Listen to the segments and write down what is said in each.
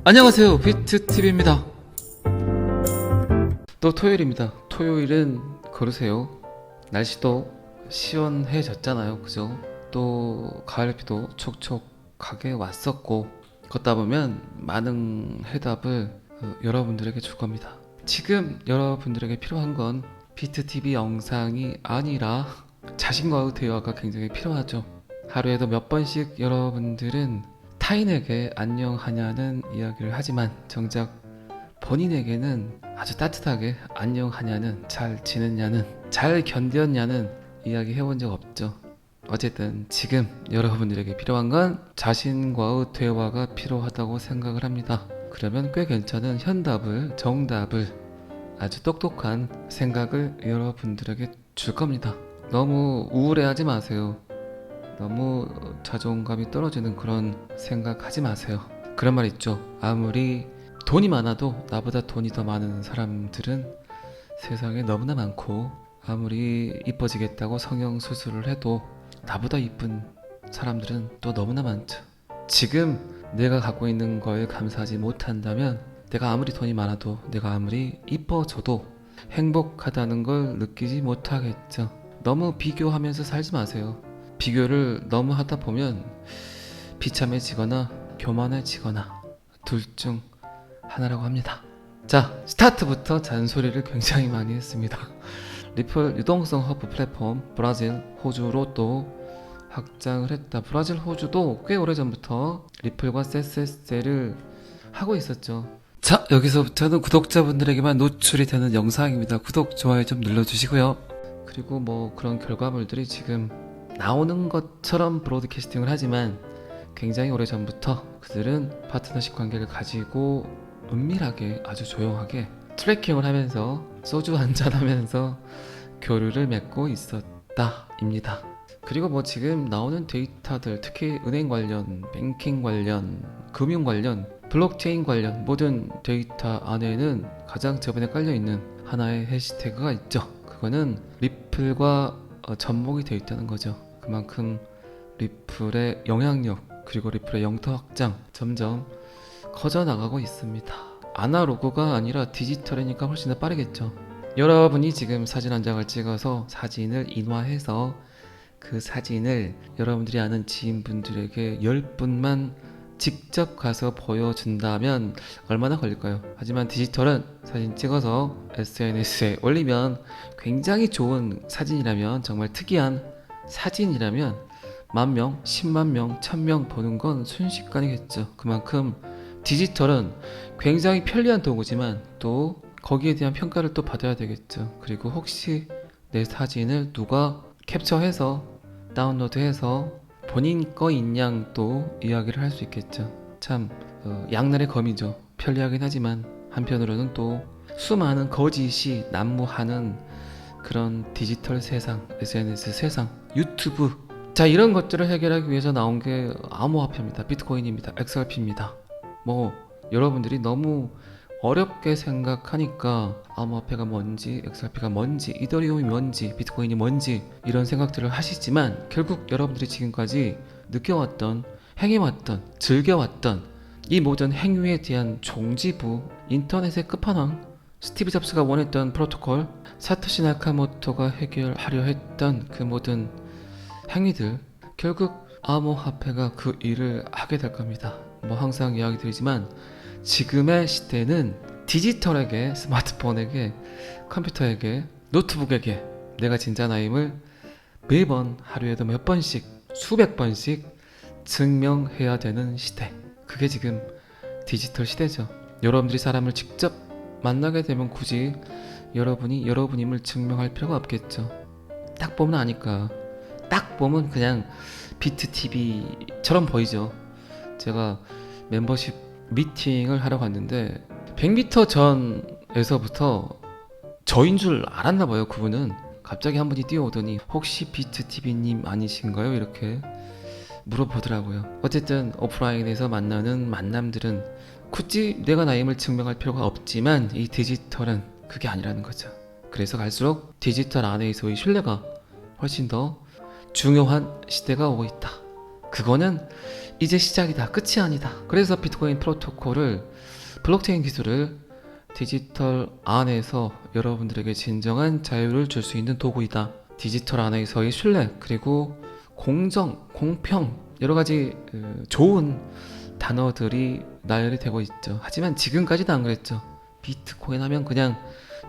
안녕하세요, 비트TV입니다. 또 토요일입니다. 토요일은 걸으세요. 날씨도 시원해졌잖아요, 그죠? 또 가을비도 촉촉하게 왔었고, 걷다 보면 많은 해답을 여러분들에게 줄 겁니다. 지금 여러분들에게 필요한 건 비트TV 영상이 아니라 자신과의 대화가 굉장히 필요하죠. 하루에도 몇 번씩 여러분들은 타인에게 안녕하냐는 이야기를 하지만 정작 본인에게는 아주 따뜻하게 안녕하냐는, 잘 지냈냐는, 잘 견뎠냐는 이야기 해본 적 없죠. 어쨌든 지금 여러분들에게 필요한 건 자신과의 대화가 필요하다고 생각을 합니다. 그러면 꽤 괜찮은 현답을, 정답을, 아주 똑똑한 생각을 여러분들에게 줄 겁니다. 너무 우울해하지 마세요. 너무 자존감이 떨어지는 그런 생각하지 마세요. 그런 말 있죠. 아무리 돈이 많아도 나보다 돈이 더 많은 사람들은 세상에 너무나 많고, 아무리 이뻐지겠다고 성형수술을 해도 나보다 이쁜 사람들은 또 너무나 많죠. 지금 내가 갖고 있는 거에 감사하지 못한다면, 내가 아무리 돈이 많아도, 내가 아무리 이뻐져도 행복하다는 걸 느끼지 못하겠죠. 너무 비교하면서 살지 마세요. 비교를 너무 하다 보면 비참해지거나 교만해지거나 둘 중 하나라고 합니다. 자, 스타트부터 잔소리를 굉장히 많이 했습니다. 리플 유동성 허브 플랫폼 브라질, 호주로 또 확장을 했다. 브라질, 호주도 꽤 오래전부터 리플과 세세세를 하고 있었죠. 자, 여기서부터는 구독자분들에게만 노출이 되는 영상입니다. 구독, 좋아요 좀 눌러주시고요. 그리고 뭐 그런 결과물들이 지금 나오는 것처럼 브로드캐스팅을 하지만 굉장히 오래전부터 그들은 파트너십 관계를 가지고 은밀하게, 아주 조용하게 트래킹을 하면서 소주 한잔 하면서 교류를 맺고 있었다 입니다. 그리고 뭐 지금 나오는 데이터들, 특히 은행 관련, 뱅킹 관련, 금융 관련, 블록체인 관련 모든 데이터 안에는 가장 저번에 깔려있는 하나의 해시태그가 있죠. 그거는 리플과 접목이 되어 있다는 거죠. 그만큼 리플의 영향력, 그리고 리플의 영토 확장 점점 커져나가고 있습니다. 아날로그가 아니라 디지털이니까 훨씬 더 빠르겠죠. 여러분이 지금 사진 한 장을 찍어서 사진을 인화해서 그 사진을 여러분들이 아는 지인분들에게 10분만 직접 가서 보여준다면 얼마나 걸릴까요? 하지만 디지털은 사진 찍어서 SNS에 올리면, 굉장히 좋은 사진이라면, 정말 특이한 사진이라면 10,000명, 100,000명, 10,000명 보는 건 순식간이겠죠. 그만큼 디지털은 굉장히 편리한 도구지만 또 거기에 대한 평가를 또 받아야 되겠죠. 그리고 혹시 내 사진을 누가 캡처해서 다운로드해서 본인 거인 양 또 이야기를 할 수 있겠죠. 참 양날의 검이죠. 편리하긴 하지만 한편으로는 또 수많은 거짓이 난무하는 그런 디지털 세상, SNS 세상, 유튜브, 자, 이런 것들을 해결하기 위해서 나온 게 암호화폐입니다. 비트코인입니다. XRP입니다. 뭐 여러분들이 너무 어렵게 생각하니까 암호화폐가 뭔지, XRP가 뭔지, 이더리움이 뭔지, 비트코인이 뭔지 이런 생각들을 하시지만, 결국 여러분들이 지금까지 느껴왔던, 행해왔던, 즐겨왔던 이 모든 행위에 대한 종지부, 인터넷의 끝판왕, 스티브 잡스가 원했던 프로토콜, 사토시 나카모토가 해결하려 했던 그 모든 행위들, 결국 암호화폐가 그 일을 하게 될 겁니다. 뭐 항상 이야기 드리지만 지금의 시대는 디지털에게, 스마트폰에게, 컴퓨터에게, 노트북에게 내가 진짜나임을 매번 하루에도 몇 번씩, 수백 번씩 증명해야 되는 시대. 그게 지금 디지털 시대죠. 여러분들이 사람을 직접 만나게 되면 굳이 여러분이 여러분임을 증명할 필요가 없겠죠. 딱 보면 아니까. 딱 보면 그냥 비트TV처럼 보이죠. 제가 멤버십 미팅을 하러 갔는데 100m 전에서부터 저인 줄 알았나 봐요. 그분은 갑자기 한 분이 뛰어오더니 혹시 비트TV님 아니신가요? 이렇게 물어보더라고요. 어쨌든 오프라인에서 만나는 만남들은 굳이 내가 나임을 증명할 필요가 없지만 이 디지털은 그게 아니라는 거죠. 그래서 갈수록 디지털 안에서의 신뢰가 훨씬 더 중요한 시대가 오고 있다. 그거는 이제 시작이다. 끝이 아니다. 그래서 비트코인 프로토콜을 블록체인 기술을 디지털 안에서 여러분들에게 진정한 자유를 줄 수 있는 도구이다. 디지털 안에서의 신뢰 그리고 공정, 공평 여러 가지 좋은 단어들이 나열이 되고 있죠. 하지만 지금까지도 안 그랬죠. 비트코인 하면 그냥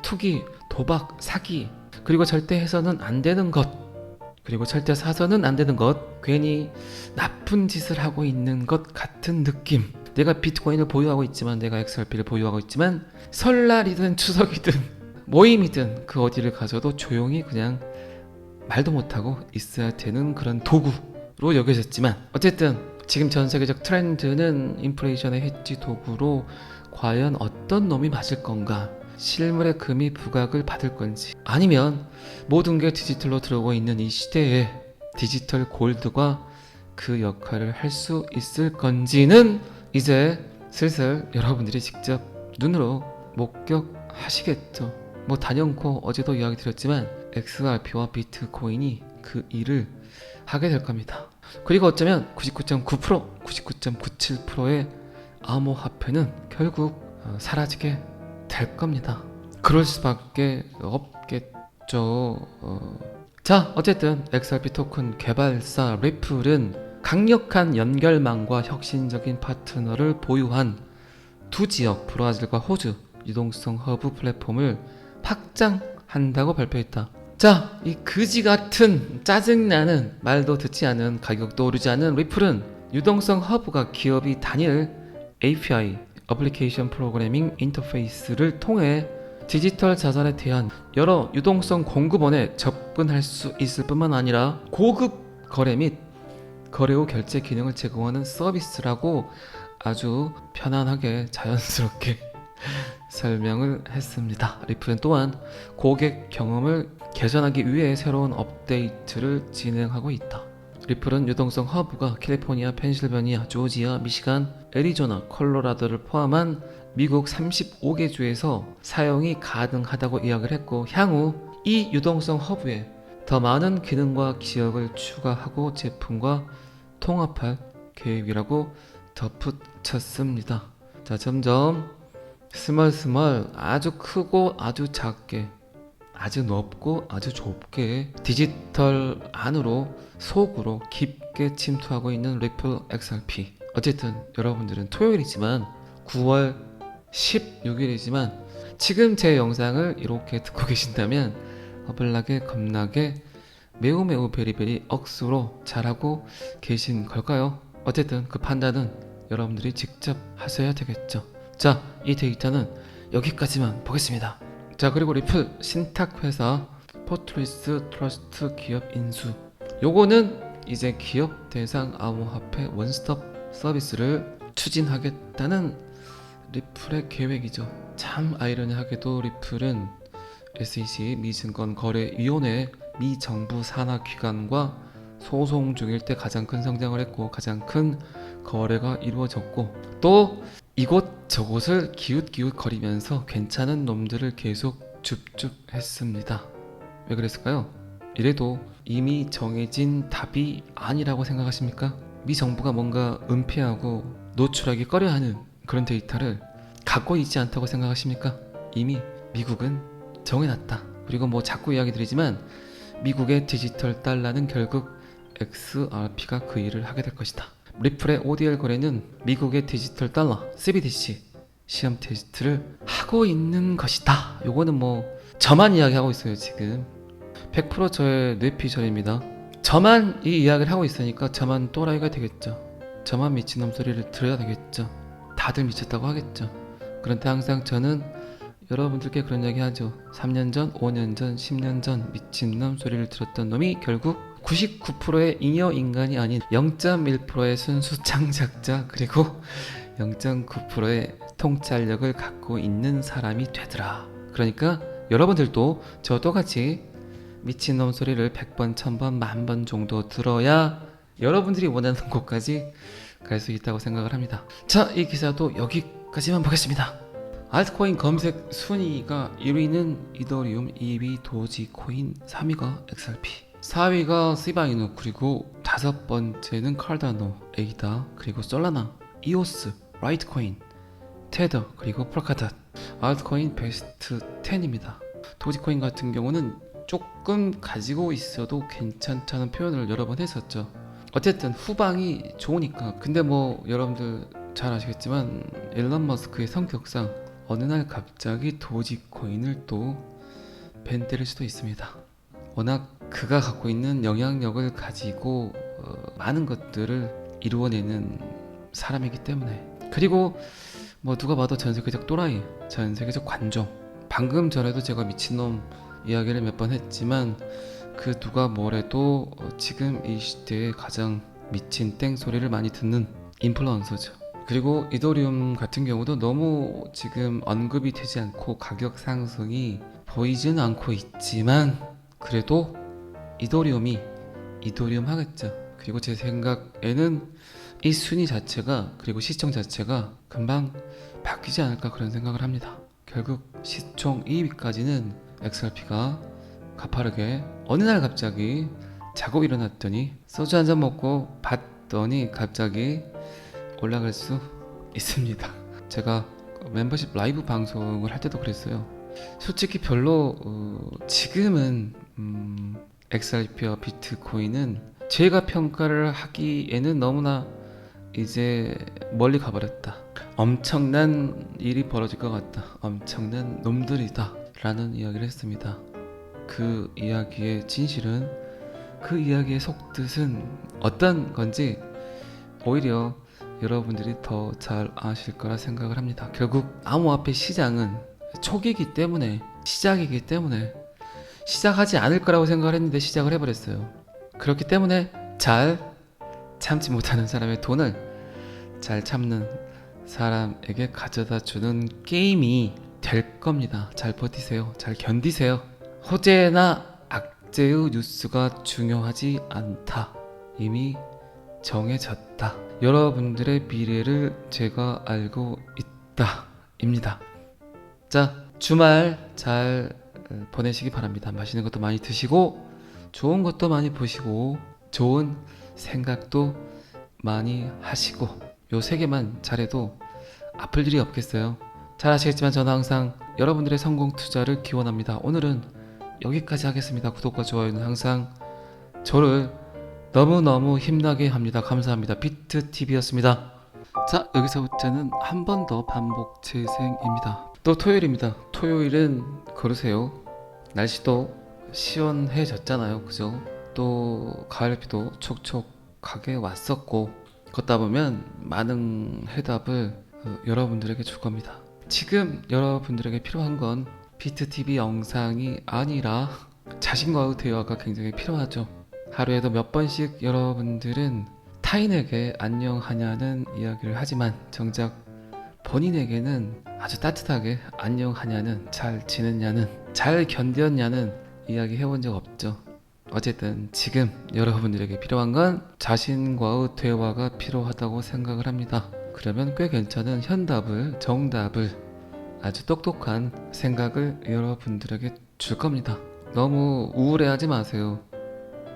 투기, 도박, 사기 그리고 절대 해서는 안 되는 것 그리고 절대 사서는 안 되는 것 괜히 나쁜 짓을 하고 있는 것 같은 느낌. 내가 비트코인을 보유하고 있지만 내가 XRP를 보유하고 있지만 설날이든 추석이든 모임이든 그 어디를 가서도 조용히 그냥 말도 못하고 있어야 되는 그런 도구로 여겨졌지만 어쨌든 지금 전 세계적 트렌드는 인플레이션의 해지 도구로 과연 어떤 놈이 맞을 건가, 실물의 금이 부각을 받을 건지 아니면 모든 게 디지털로 들어오고 있는 이 시대에 디지털 골드가 그 역할을 할 수 있을 건지는 이제 슬슬 여러분들이 직접 눈으로 목격하시겠죠. 뭐 단연코 어제도 이야기 드렸지만 XRP와 비트코인이 그 일을 하게 될 겁니다. 그리고 어쩌면 99.9%, 99.97%의 암호화폐는 결국 사라지게 될 겁니다. 그럴 수밖에 없겠죠. 자, 어쨌든 XRP 토큰 개발사 리플은 강력한 연결망과 혁신적인 파트너를 보유한 두 지역 브라질과 호주 유동성 허브 플랫폼을 확장한다고 발표했다. 자, 이 그지 같은 짜증나는 말도 듣지 않은 가격도 오르지 않은 리플은 유동성 허브가 기업이 단일 API 어플리케이션 프로그래밍 인터페이스를 통해 디지털 자산에 대한 여러 유동성 공급원에 접근할 수 있을 뿐만 아니라 고급 거래 및 거래 후 결제 기능을 제공하는 서비스라고 아주 편안하게 자연스럽게 설명을 했습니다. 리플은 또한 고객 경험을 개선하기 위해 새로운 업데이트를 진행하고 있다. 리플은 유동성 허브가 캘리포니아, 펜실베니아, 조지아, 미시간, 애리조나, 콜로라도를 포함한 미국 35개 주에서 사용이 가능하다고 이야기를 했고 향후 이 유동성 허브에 더 많은 기능과 지역을 추가하고 제품과 통합할 계획이라고 덧붙였습니다. 자, 점점 스멀스멀 아주 크고 아주 작게 아주 넓고 아주 좁게 디지털 안으로 속으로 깊게 침투하고 있는 리플 XRP. 어쨌든 여러분들은 토요일이지만 9월 16일이지만 지금 제 영상을 이렇게 듣고 계신다면 허블나게 겁나게 매우 베리베리 억수로 잘하고 계신 걸까요? 어쨌든 그 판단은 여러분들이 직접 하셔야 되겠죠. 자, 이 데이터는 여기까지만 보겠습니다. 자, 그리고 리플 신탁회사 포트리스 트러스트 기업 인수. 요거는 이제 기업 대상 암호화폐 원스톱 서비스를 추진하겠다는 리플의 계획이죠. 참 아이러니하게도 리플은 SEC 미증권거래위원회 미정부 산하기관과 소송 중일 때 가장 큰 성장을 했고 가장 큰 거래가 이루어졌고 또 이곳저곳을 기웃기웃거리면서 괜찮은 놈들을 계속 줍줍했습니다. 왜 그랬을까요? 이래도 이미 정해진 답이 아니라고 생각하십니까? 미 정부가 뭔가 은폐하고 노출하기 꺼려하는 그런 데이터를 갖고 있지 않다고 생각하십니까? 이미 미국은 정해놨다. 그리고 뭐 자꾸 이야기 드리지만 미국의 디지털 달러는 결국 XRP가 그 일을 하게 될 것이다. 리플의 ODL 거래는 미국의 디지털 달러 CBDC 시험 테스트를 하고 있는 것이다. 요거는 뭐 저만 이야기하고 있어요. 지금 100% 저의 뇌피셜입니다. 저만 이 이야기를 하고 있으니까 저만 또라이가 되겠죠. 저만 미친놈 소리를 들어야 되겠죠. 다들 미쳤다고 하겠죠. 그런데 항상 저는 여러분들께 그런 이야기 하죠. 3년 전, 5년 전, 10년 전 미친놈 소리를 들었던 놈이 결국 99%의 잉여 인간이 아닌 0.1%의 순수 창작자 그리고 0.9%의 통찰력을 갖고 있는 사람이 되더라. 그러니까 여러분들도 저도 같이 미친놈 소리를 100번, 1000번, 10,000번 정도 들어야 여러분들이 원하는 곳까지 갈 수 있다고 생각을 합니다. 자, 이 기사도 여기까지만 보겠습니다. 알트코인 검색 순위가 1위는 이더리움, 2위 도지코인, 3위가 XRP. 4위가 시바이누, 그리고 5번째는 칼다노, 에이다, 그리고 솔라나, 이오스, 라이트코인, 테더, 그리고 폴카닷. 알트코인 베스트 10입니다. 도지코인 같은 경우는 조금 가지고 있어도 괜찮다는 표현을 여러 번 했었죠. 어쨌든 후방이 좋으니까. 근데 뭐 여러분들 잘 아시겠지만 일론 머스크의 성격상 어느 날 갑자기 도지코인을 또 밴 때릴 수도 있습니다. 워낙 그가 갖고 있는 영향력을 가지고 많은 것들을 이루어내는 사람이기 때문에. 그리고 뭐 누가 봐도 전 세계적 또라이, 전 세계적 관종. 방금 전에도 제가 미친놈 이야기를 몇 번 했지만 그 누가 뭐래도 지금 이 시대에 가장 미친 땡소리를 많이 듣는 인플루언서죠. 그리고 이더리움 같은 경우도 너무 지금 언급이 되지 않고 가격 상승이 보이지는 않고 있지만 그래도 이더리움이 이더리움 하겠죠. 그리고 제 생각에는 이 순위 자체가, 그리고 시청 자체가 금방 바뀌지 않을까 그런 생각을 합니다. 결국 시총 2위까지는 XRP가 가파르게 어느 날 갑자기 자고 일어났더니 소주 한잔 먹고 봤더니 갑자기 올라갈 수 있습니다. 제가 멤버십 라이브 방송을 할 때도 그랬어요. 솔직히 별로 지금은 XRP와 비트코인은 제가 평가를 하기에는 너무나 이제 멀리 가버렸다. 엄청난 일이 벌어질 것 같다. 엄청난 놈들이다 라는 이야기를 했습니다. 그 이야기의 진실은, 그 이야기의 속뜻은 어떤 건지 오히려 여러분들이 더 잘 아실 거라 생각을 합니다. 결국 암호화폐 시장은 초기이기 때문에, 시작이기 때문에 시작하지 않을 거라고 생각을 했는데 시작을 해버렸어요. 그렇기 때문에 잘 참지 못하는 사람의 돈을 잘 참는 사람에게 가져다 주는 게임이 될 겁니다. 잘 버티세요. 잘 견디세요. 호재나 악재의 뉴스가 중요하지 않다. 이미 정해졌다. 여러분들의 미래를 제가 알고 있다. 입니다. 자, 주말 잘 보내시기 바랍니다. 맛있는 것도 많이 드시고 좋은 것도 많이 보시고 좋은 생각도 많이 하시고 요 세 개만 잘해도 아플 일이 없겠어요. 잘 아시겠지만 저는 항상 여러분들의 성공 투자를 기원합니다. 오늘은 여기까지 하겠습니다. 구독과 좋아요는 항상 저를 너무너무 힘나게 합니다. 감사합니다. 비트TV였습니다. 자, 여기서부터는 한 번 더 반복 재생입니다. 또 토요일입니다. 토요일은 걸으세요. 날씨도 시원해졌잖아요. 그죠? 또 가을비도 촉촉하게 왔었고, 걷다 보면 많은 해답을 여러분들에게 줄 겁니다. 지금 여러분들에게 필요한 건 비트TV 영상이 아니라 자신과의 대화가 굉장히 필요하죠. 하루에도 몇 번씩 여러분들은 타인에게 안녕하냐는 이야기를 하지만 정작 본인에게는 아주 따뜻하게 안녕하냐는, 잘 지냈냐는, 잘 견뎠냐는 이야기 해본 적 없죠. 어쨌든 지금 여러분들에게 필요한 건 자신과의 대화가 필요하다고 생각을 합니다. 그러면 꽤 괜찮은 현답을, 정답을, 아주 똑똑한 생각을 여러분들에게 줄 겁니다. 너무 우울해하지 마세요.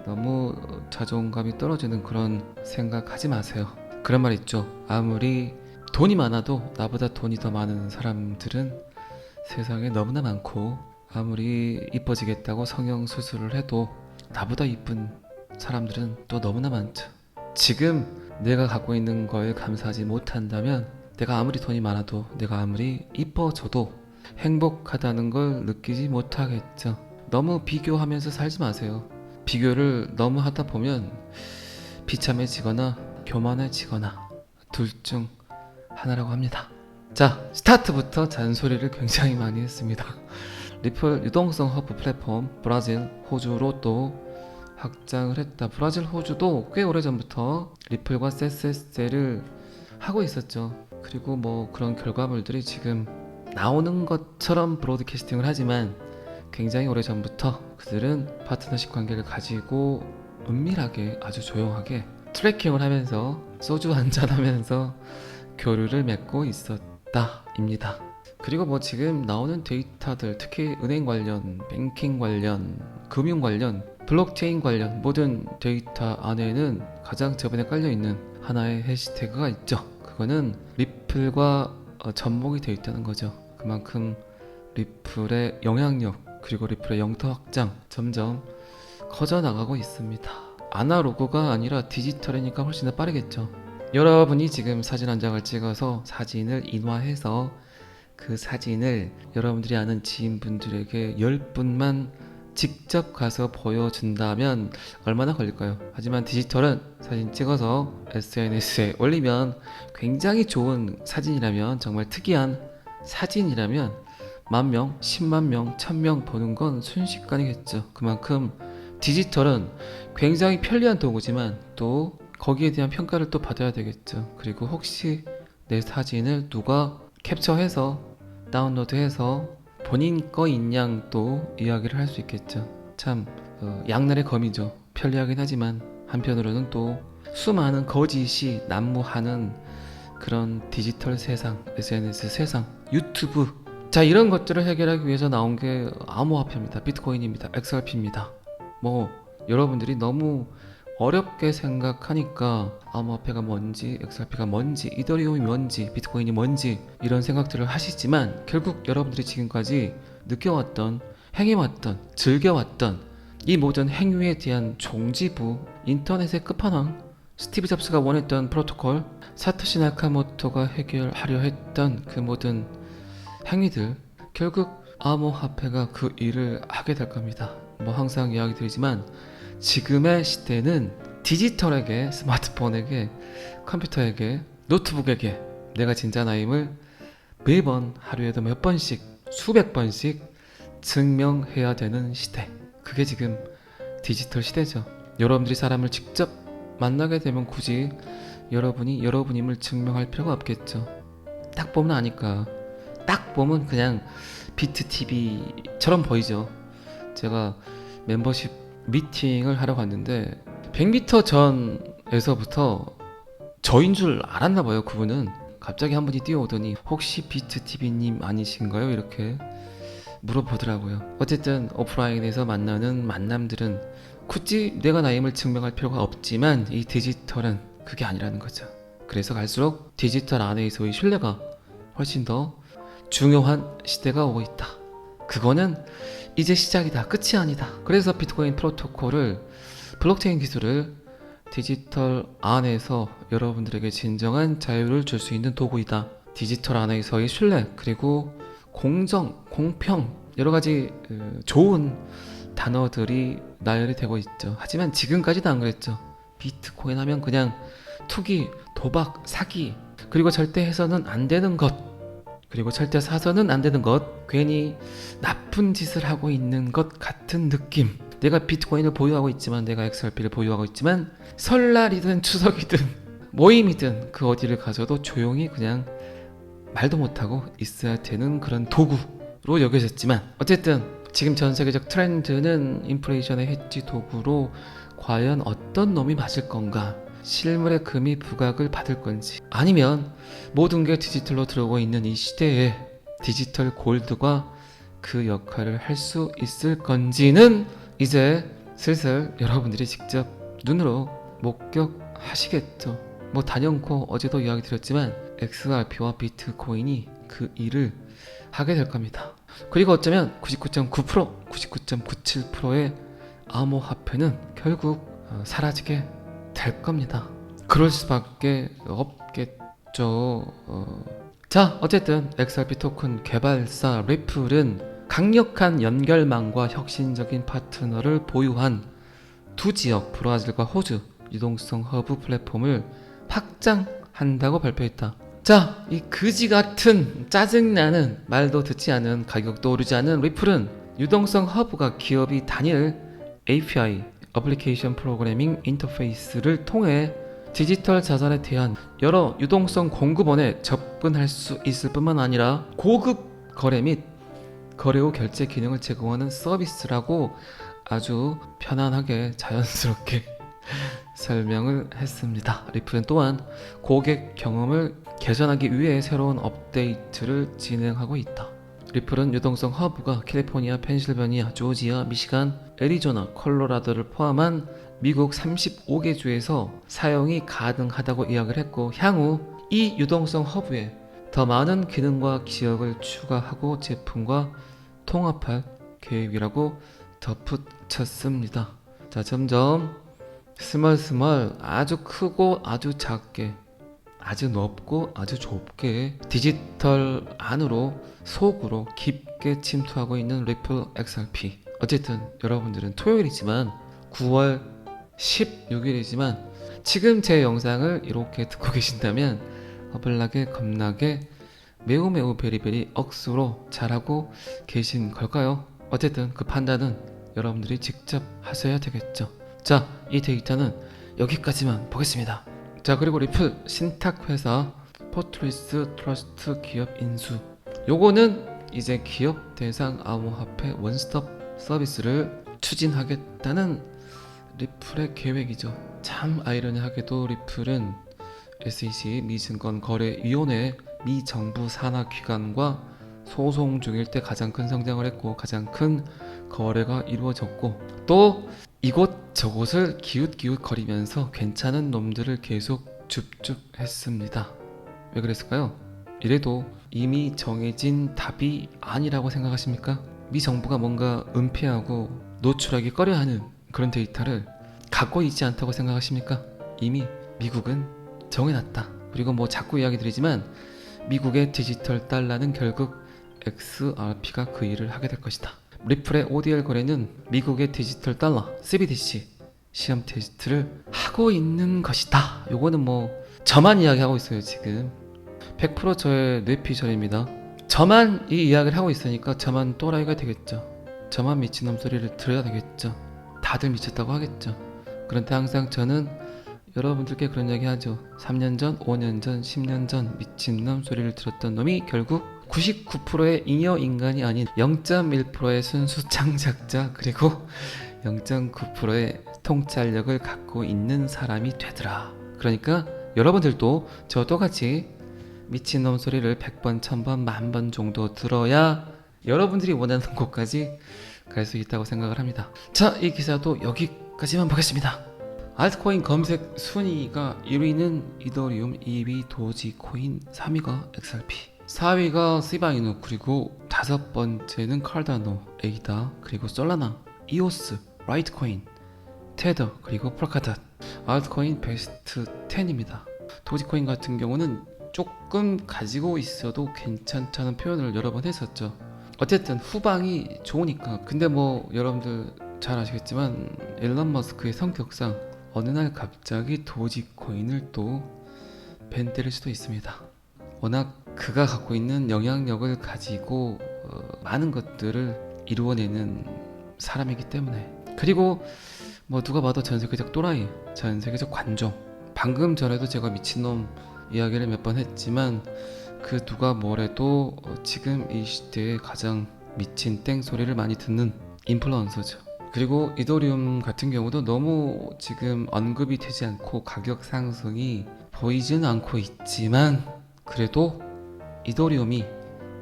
너무 자존감이 떨어지는 그런 생각하지 마세요. 그런 말 있죠. 아무리 돈이 많아도 나보다 돈이 더 많은 사람들은 세상에 너무나 많고, 아무리 이뻐지겠다고 성형수술을 해도 나보다 이쁜 사람들은 또 너무나 많죠. 지금 내가 갖고 있는 거에 감사하지 못한다면 내가 아무리 돈이 많아도, 내가 아무리 이뻐져도 행복하다는 걸 느끼지 못하겠죠. 너무 비교하면서 살지 마세요. 비교를 너무 하다 보면 비참해지거나 교만해지거나 둘 중 하나라고 합니다. 자, 스타트부터 잔소리를 굉장히 많이 했습니다. 리플 유동성 허브 플랫폼 브라질, 호주로 또 확장을 했다. 브라질, 호주도 꽤 오래전부터 리플과 세세세를 하고 있었죠. 그리고 뭐 그런 결과물들이 지금 나오는 것처럼 브로드캐스팅을 하지만 굉장히 오래전부터 그들은 파트너십 관계를 가지고 은밀하게, 아주 조용하게 트래킹을 하면서 소주 한잔 하면서 교류를 맺고 있었다 입니다. 그리고 뭐 지금 나오는 데이터들, 특히 은행 관련, 뱅킹 관련, 금융 관련 블록체인 관련 모든 데이터 안에는 가장 저변에 깔려있는 하나의 해시태그가 있죠. 그거는 리플과 접목이 되어 있다는 거죠. 그만큼 리플의 영향력 그리고 리플의 영토 확장 점점 커져나가고 있습니다. 아날로그가 아니라 디지털이니까 훨씬 더 빠르겠죠. 여러분이 지금 사진 한 장을 찍어서 사진을 인화해서 그 사진을 여러분들이 아는 지인분들에게 10분만 직접 가서 보여준다면 얼마나 걸릴까요? 하지만 디지털은 사진 찍어서 SNS에 올리면 굉장히 좋은 사진이라면, 정말 특이한 사진이라면 10,000명, 100,000명, 1000명 보는 건 순식간이겠죠. 그만큼 디지털은 굉장히 편리한 도구지만 또 거기에 대한 평가를 또 받아야 되겠죠. 그리고 혹시 내 사진을 누가 캡처해서 다운로드해서 본인 거인 양 또 이야기를 할 수 있겠죠. 참 양날의 검이죠. 편리하긴 하지만 한편으로는 또 수많은 거짓이 난무하는 그런 디지털 세상, SNS 세상, 유튜브, 자, 이런 것들을 해결하기 위해서 나온 게 암호화폐입니다. 비트코인입니다. XRP입니다. 뭐 여러분들이 너무 어렵게 생각하니까 암호화폐가 뭔지, XRP가 뭔지, 이더리움이 뭔지, 비트코인이 뭔지 이런 생각들을 하시지만 결국 여러분들이 지금까지 느껴왔던, 행해왔던, 즐겨왔던 이 모든 행위에 대한 종지부, 인터넷의 끝판왕, 스티브 잡스가 원했던 프로토콜, 사토시 나카모토가 해결하려 했던 그 모든 행위들, 결국 암호화폐가 그 일을 하게 될 겁니다. 뭐 항상 이야기 드리지만 지금의 시대는 디지털에게, 스마트폰에게, 컴퓨터에게, 노트북에게 내가 진짜나임을 매번 하루에도 몇 번씩, 수백 번씩 증명해야 되는 시대. 그게 지금 디지털 시대죠. 여러분들이 사람을 직접 만나게 되면 굳이 여러분이 여러분임을 증명할 필요가 없겠죠. 딱 보면 아니까. 딱 보면 그냥 비트TV처럼 보이죠. 제가 멤버십 미팅을 하러 갔는데 100m 전에서부터 저인 줄 알았나 봐요. 그분은 갑자기 한 분이 뛰어오더니 혹시 비트TV님 아니신가요? 이렇게 물어보더라고요. 어쨌든 오프라인에서 만나는 만남들은 굳이 내가 나임을 증명할 필요가 없지만 이 디지털은 그게 아니라는 거죠. 그래서 갈수록 디지털 안에서의 신뢰가 훨씬 더 중요한 시대가 오고 있다. 그거는 이제 시작이다. 끝이 아니다. 그래서 비트코인 프로토콜을, 블록체인 기술을 디지털 안에서 여러분들에게 진정한 자유를 줄 수 있는 도구이다. 디지털 안에서의 신뢰, 그리고 공정, 공평, 여러 가지 좋은 단어들이 나열이 되고 있죠. 하지만 지금까지도 안 그랬죠. 비트코인 하면 그냥 투기, 도박, 사기, 그리고 절대 해서는 안 되는 것, 그리고 절대 사서는 안 되는 것, 괜히 나쁜 짓을 하고 있는 것 같은 느낌. 내가 비트코인을 보유하고 있지만, 내가 XRP를 보유하고 있지만, 설날이든 추석이든 모임이든 그 어디를 가서도 조용히 그냥 말도 못하고 있어야 되는 그런 도구로 여겨졌지만, 어쨌든 지금 전 세계적 트렌드는 인플레이션의 해지 도구로 과연 어떤 놈이 맞을 건가, 실물의 금이 부각을 받을 건지, 아니면 모든 게 디지털로 들어오고 있는 이 시대에 디지털 골드가 그 역할을 할 수 있을 건지는 이제 슬슬 여러분들이 직접 눈으로 목격하시겠죠. 뭐 단연코 어제도 이야기 드렸지만 XRP와 비트코인이 그 일을 하게 될 겁니다. 그리고 어쩌면 99.9%, 99.97%의 암호화폐는 결국 사라지게 될 겁니다. 그럴 수밖에 없겠죠. 자, 어쨌든 XRP 토큰 개발사 리플은 강력한 연결망과 혁신적인 파트너를 보유한 두 지역, 브라질과 호주 유동성 허브 플랫폼을 확장한다고 발표했다. 자, 이 그지 같은 짜증나는, 말도 듣지 않은, 가격도 오르지 않은 리플은 유동성 허브가 기업이 단일 API 어플리케이션 프로그래밍 인터페이스를 통해 디지털 자산에 대한 여러 유동성 공급원에 접근할 수 있을 뿐만 아니라 고급 거래 및 거래 후 결제 기능을 제공하는 서비스라고 아주 편안하게 자연스럽게 설명을 했습니다. 리플은 또한 고객 경험을 개선하기 위해 새로운 업데이트를 진행하고 있다. 리플은 유동성 허브가 캘리포니아, 펜실베니아, 조지아, 미시간, 애리조나, 콜로라도를 포함한 미국 35개 주에서 사용이 가능하다고 이야기를 했고, 향후 이 유동성 허브에 더 많은 기능과 기억을 추가하고 제품과 통합할 계획이라고 덧붙였습니다. 자, 점점 스멀스멀 아주 크고 아주 작게, 아주 넓고 아주 좁게 디지털 안으로 속으로 깊게 침투하고 있는 리플 XRP. 어쨌든 여러분들은 토요일이지만 9월 16일이지만 지금 제 영상을 이렇게 듣고 계신다면 허블나게 겁나게 매우 베리베리 억수로 잘하고 계신 걸까요? 어쨌든 그 판단은 여러분들이 직접 하셔야 되겠죠. 자, 이 데이터는 여기까지만 보겠습니다. 자, 그리고 리플 신탁회사 포트리스 트러스트 기업 인수. 요거는 이제 기업 대상 암호화폐 원스톱 서비스를 추진하겠다는 리플의 계획이죠. 참 아이러니하게도 리플은 SEC 미증권거래위원회 미정부 산하기관과 소송 중일 때 가장 큰 성장을 했고 가장 큰 거래가 이루어졌고, 또 이곳저곳을 기웃기웃거리면서 괜찮은 놈들을 계속 줍줍했습니다. 왜 그랬을까요? 이래도 이미 정해진 답이 아니라고 생각하십니까? 미 정부가 뭔가 은폐하고 노출하기 꺼려하는 그런 데이터를 갖고 있지 않다고 생각하십니까? 이미 미국은 정해놨다. 그리고 뭐 자꾸 이야기 드리지만 미국의 디지털 달러는 결국 XRP가 그 일을 하게 될 것이다. 리플의 ODL 거래는 미국의 디지털 달러 CBDC 시험 테스트를 하고 있는 것이다. 요거는 뭐 저만 이야기하고 있어요. 지금 100% 저의 뇌피셜입니다. 저만 이 이야기를 하고 있으니까 저만 또라이가 되겠죠. 저만 미친놈 소리를 들어야 되겠죠. 다들 미쳤다고 하겠죠. 그런데 항상 저는 여러분들께 그런 이야기 하죠. 3년 전, 5년 전, 10년 전 미친놈 소리를 들었던 놈이 결국 99%의 잉여 인간이 아닌 0.1%의 순수 창작자, 그리고 0.9%의 통찰력을 갖고 있는 사람이 되더라. 그러니까 여러분들도 저와 똑같이 미친놈 소리를 100번, 1000번, 10,000번 정도 들어야 여러분들이 원하는 곳까지 갈 수 있다고 생각을 합니다. 자, 이 기사도 여기까지만 보겠습니다. 알트코인 검색 순위가 1위는 이더리움, 2위 도지코인, 3위가 XRP, 4위가 시바이누, 그리고 5번째는 칼다노, 에이다, 그리고 솔라나, 이오스, 라이트코인, 테더, 그리고 폴카닷. 알트코인 베스트 10입니다. 도지코인 같은 경우는 조금 가지고 있어도 괜찮다는 표현을 여러 번 했었죠. 어쨌든 후방이 좋으니까. 근데 뭐 여러분들 잘 아시겠지만 일론 머스크의 성격상 어느 날 갑자기 도지코인을 또 밴 때릴 수도 있습니다. 워낙 그가 갖고 있는 영향력을 가지고 많은 것들을 이루어내는 사람이기 때문에. 그리고 뭐 누가 봐도 전세계적 또라이, 전세계적 관종. 방금 전에도 제가 미친놈 이야기를 몇 번 했지만 그 누가 뭐래도 지금 이 시대에 가장 미친 땡소리를 많이 듣는 인플루언서죠. 그리고 이더리움 같은 경우도 너무 지금 언급이 되지 않고 가격 상승이 보이지는 않고 있지만 그래도 이더리움이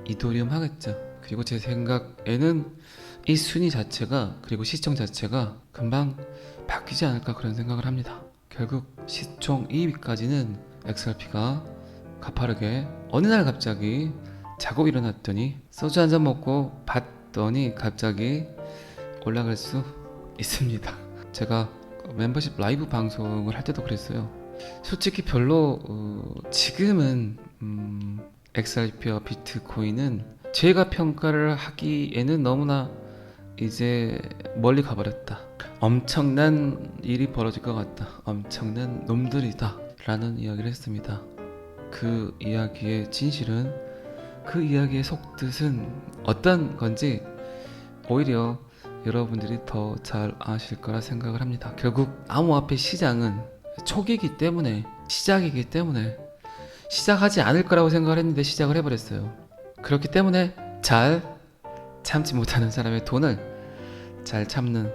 이더리움 하겠죠. 그리고 제 생각에는 이 순위 자체가, 그리고 시청 자체가 금방 바뀌지 않을까 그런 생각을 합니다. 결국 시총 2위까지는 XRP가 가파르게 어느 날 갑자기 자고 일어났더니 소주 한잔 먹고 봤더니 갑자기 올라갈 수 있습니다. 제가 멤버십 라이브 방송을 할 때도 그랬어요. 솔직히 별로 지금은 XRP와 비트코인은 제가 평가를 하기에는 너무나 이제 멀리 가버렸다. 엄청난 일이 벌어질 것 같다. 엄청난 놈들이다 라는 이야기를 했습니다. 그 이야기의 진실은, 그 이야기의 속뜻은 어떤 건지 오히려 여러분들이 더 잘 아실 거라 생각을 합니다. 결국 암호화폐 시장은 초기이기 때문에, 시작이기 때문에 시작하지 않을 거라고 생각을 했는데 시작을 해버렸어요. 그렇기 때문에 잘 참지 못하는 사람의 돈을 잘 참는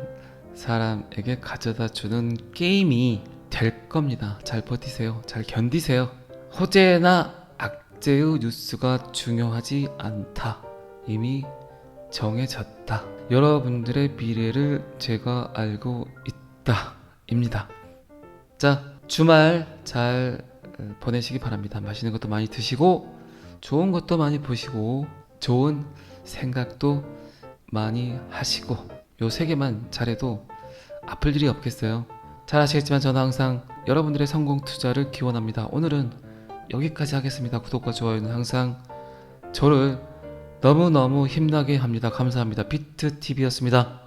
사람에게 가져다 주는 게임이 될 겁니다. 잘 버티세요. 잘 견디세요. 호재나 악재의 뉴스가 중요하지 않다. 이미 정해졌다. 여러분들의 미래를 제가 알고 있다. 입니다. 자, 주말 잘 보내시기 바랍니다. 맛있는 것도 많이 드시고 좋은 것도 많이 보시고 좋은 생각도 많이 하시고 요 세 개만 잘해도 아플 일이 없겠어요. 잘 아시겠지만 저는 항상 여러분들의 성공 투자를 기원합니다. 오늘은 여기까지 하겠습니다. 구독과 좋아요는 항상 저를 너무너무 힘나게 합니다. 감사합니다. 비트TV였습니다.